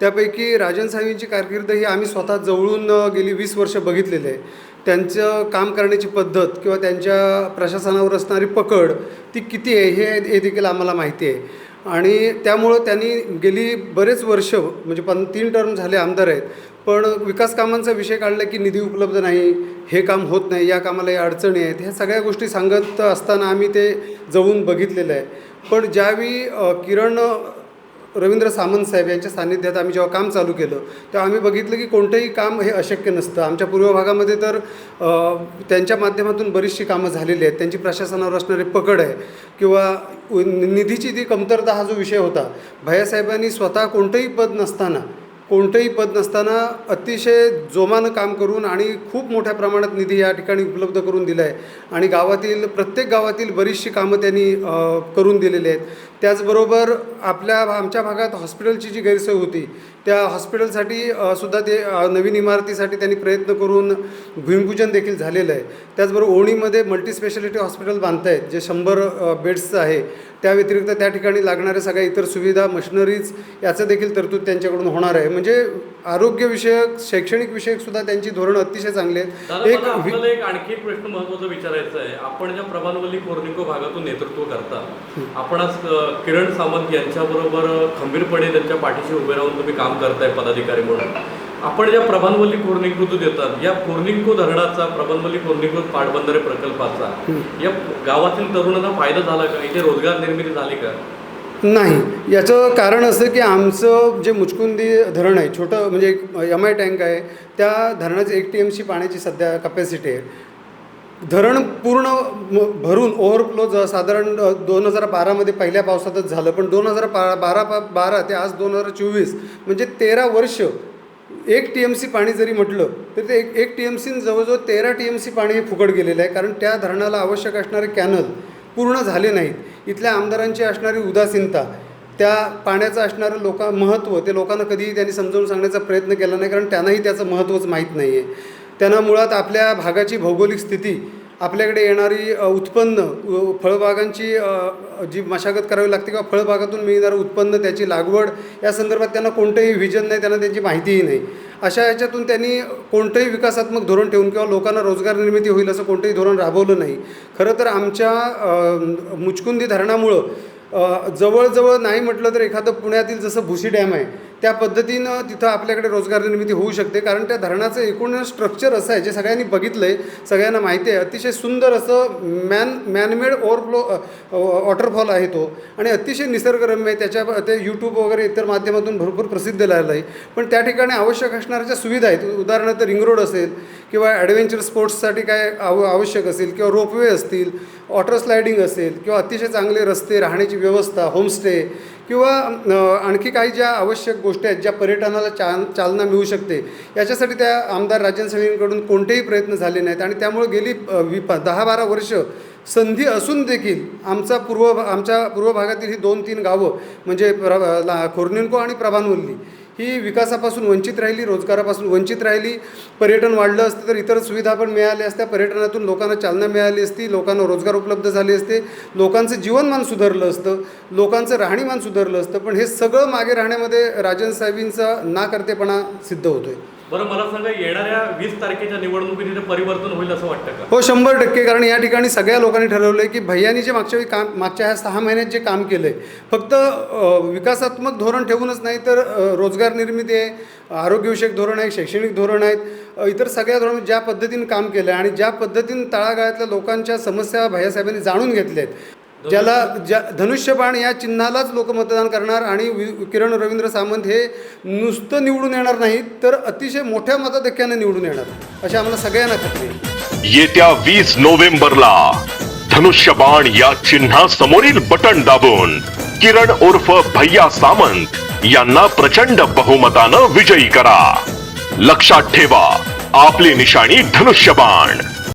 त्यापैकी राजन साहेबांची कारकीर्द ही आम्ही स्वतः जवळून गेली 20 वर्ष बघितलेले आहे. त्यांचं काम करण्याची पद्धत किंवा त्यांच्या प्रशासनावर असणारी पकड ती किती आहे हे देखील आम्हाला माहिती आहे. आणि त्यामुळं त्यांनी गेली बरेच वर्ष म्हणजे 3 टर्म झाले आमदार आहेत, पण विकास कामांचा विषय काढला की निधी उपलब्ध नाही, हे काम होत नाही, या कामाला या अडचणी आहेत, ह्या सगळ्या गोष्टी सांगत असताना आम्ही ते जवळून बघितलेलं आहे. पण ज्यावेळी किरण रवींद्र सामंत साहेब यांच्या सान्निध्यात आम्ही जेव्हा काम चालू केलं तेव्हा आम्ही बघितलं की कोणतंही काम हे अशक्य नसतं. आमच्या पूर्व भागामध्ये तर त्यांच्या माध्यमातून बरीचशी कामं झालेली आहेत. त्यांची प्रशासनावर असणारी पकड आहे किंवा निधीची ती कमतरता हा जो विषय होता, भैयासाहेबांनी स्वतः कोणतंही पद नसताना अतिशय जोमानं काम करून आणि खूप मोठ्या प्रमाणात निधी या ठिकाणी उपलब्ध करून दिला आहे आणि प्रत्येक गावातील बरीचशी कामं त्यांनी करून दिलेली आहेत. त्याचबरोबर आमच्या भागात हॉस्पिटलची जी गैरसोय होती त्या हॉस्पिटलसाठी सुद्धा ते नवीन इमारतीसाठी त्यांनी प्रयत्न करून भूमिपूजन देखील झालेलं आहे. त्याचबरोबर ओणीमध्ये मल्टीस्पेशालिटी हॉस्पिटल बांधत आहेत जे 100 बेड्सचं आहे. त्या व्यतिरिक्त त्या ठिकाणी लागणाऱ्या सगळ्या इतर सुविधा मशिनरीज याचं देखील तरतूद त्यांच्याकडून होणार आहे. म्हणजे आरोग्यविषयक शैक्षणिक विषयकसुद्धा त्यांची धोरणं अतिशय चांगली आहेत. आणखी एक प्रश्न महत्त्वाचा विचारायचा आहे. आपण ज्या प्रभानवल्ली कोर्निको भागातून नेतृत्व करता, आपण आज किरण सामंत यांच्याबरोबर खंबीरपणे त्यांच्या पाठीशी उभे राहून तुम्ही काम करताय पदाधिकारी म्हणून. आपण ज्या प्रभानवल्ली कोर्निको देतात, या कोर्निको धरणाचा, प्रभानवल्ली कोर्निको पाटबंधारे प्रकल्पाचा या गावातील तरुणांना फायदा झाला का? इथे रोजगार निर्मिती झाली का? नाही. याचं कारण असं की आमचं जे मुचकुंदी धरण आहे, छोटं म्हणजे एक MI टँक आहे, त्या धरणाची 1 TMC पाण्याची सध्या कपॅसिटी आहे. धरण पूर्ण भरून ओव्हरफ्लो साधारण 2012मध्ये पहिल्या पावसातच झालं, पण 2012 ते आज 2024 म्हणजे 13 वर्ष 1 TMC पाणी जरी म्हटलं तर ते 1 TMC जवळजवळ 13 TMC पाणी हे फुकट गेलेलं आहे. कारण त्या धरणाला आवश्यक असणारे कॅनल पूर्ण झाले नाहीत. इथल्या आमदारांची असणारी उदासीनता, त्या पाण्याचं असणारं महत्त्व ते लोकांना कधीही त्यांनी समजावून सांगण्याचा प्रयत्न केला नाही, कारण त्यांनाही त्याचं महत्त्वच माहीत नाही आहे. त्यांना मुळात आपल्या भागाची भौगोलिक स्थिती, आपल्याकडे येणारी उत्पन्न, फळबागांची जी मशागत करावी लागते किंवा फळबागातून मिळणारं उत्पन्न, त्याची लागवड या संदर्भात त्यांना कोणतंही व्हिजन नाही, त्यांना त्यांची माहितीही नाही. अशा ह्याच्यातून त्यांनी कोणतंही विकासात्मक धोरण ठेवून किंवा लोकांना रोजगार निर्मिती होईल असं कोणतंही धोरण राबवलं नाही. खरं तर आमच्या मुचकुंदी धरणामुळं जवळजवळ नाही म्हटलं तर एखादं पुण्यातील जसं भुशी डॅम आहे त्या पद्धतीनं तिथं आपल्याकडे रोजगार निर्मिती होऊ शकते. कारण त्या धरणाचं एकूण स्ट्रक्चर असं आहे जे सगळ्यांनी बघितलं आहे, सगळ्यांना माहिती आहे. अतिशय सुंदर असं मॅनमेड ओव्हरफ्लो वॉटरफॉल आहे तो आणि अतिशय निसर्गरम्य आहे. ते यूट्यूब वगैरे इतर माध्यमातून भरपूर प्रसिद्ध झालं आहे. पण त्या ठिकाणी आवश्यक असणाऱ्या ज्या सुविधा आहेत, उदाहरणार्थ रिंग रोड असेल किंवा ॲडव्हेंचर स्पोर्ट्ससाठी काय आवश्यक असेल किंवा रोपवे असतील, वॉटर स्लायडिंग असेल किंवा अतिशय चांगले रस्ते, राहण्याची व्यवस्था, होमस्टे किंवा आणखी काही ज्या आवश्यक गोष्टी आहेत ज्या पर्यटनाला चालना मिळू शकते, याच्यासाठी त्या आमदार राजन साहेबांकडून कोणतेही प्रयत्न झाले नाहीत. आणि त्यामुळे गेली 10-12 वर्ष संधी असून देखील आमच्या पूर्व भागातील ही 2-3 गावं म्हणजे कोर्निको आणि प्रभानवल्ली ही विकासापासून वंचित राहिली, रोजगारापासून वंचित राहिली. पर्यटन वाढलं असतं तर इतर सुविधा पण मिळाल्या असत्या, पर्यटनातून लोकांना चालना मिळाली असती, लोकांना रोजगार उपलब्ध झाले असते, लोकांचं जीवनमान सुधारलं असतं, लोकांचं राहणीमान सुधारलं असतं. पण हे सगळं मागे राहण्यामध्ये राजन साहेबांचा नाकर्तेपणा सिद्ध होतो आहे. बरं, मला सांगा, येणाऱ्या 20 तारखेच्या निवडणुकीत परिवर्तन होईल असं वाटतं का? हो, 100%. कारण या ठिकाणी सगळ्या लोकांनी ठरवलं आहे की भैयांनी जे मागच्या ह्या 6 महिन्यात जे काम केलं आहे, फक्त विकासात्मक धोरण ठेवूनच नाही तर रोजगार निर्मिती आहे, आरोग्यविषयक धोरण आहे, शैक्षणिक धोरण आहेत, इतर सगळ्या धोरण ज्या पद्धतीने काम केलं आहे आणि ज्या पद्धतीने तळागाळातल्या लोकांच्या समस्या भैयासाहेबांनी जाणून घेतल्या आहेत, धनुष्यबाण या चिन्हालाच लोक मतदान करणार आणि किरण रवींद्र सामंत हे नुसतं निवडून येणार नाहीत तर अतिशय मोठ्या मताधिक्याने निवडून येणार, अशी आम्हाला सगळ्यांना खात्री आहे. येत्या 20 नोव्हेंबरला धनुष्यबाण या चिन्हा समोरील बटन दाबून किरण उर्फ भैया सामंत यांना प्रचंड बहुमतानं विजयी करा. लक्षात ठेवा, आपली निशाणी धनुष्यबाण.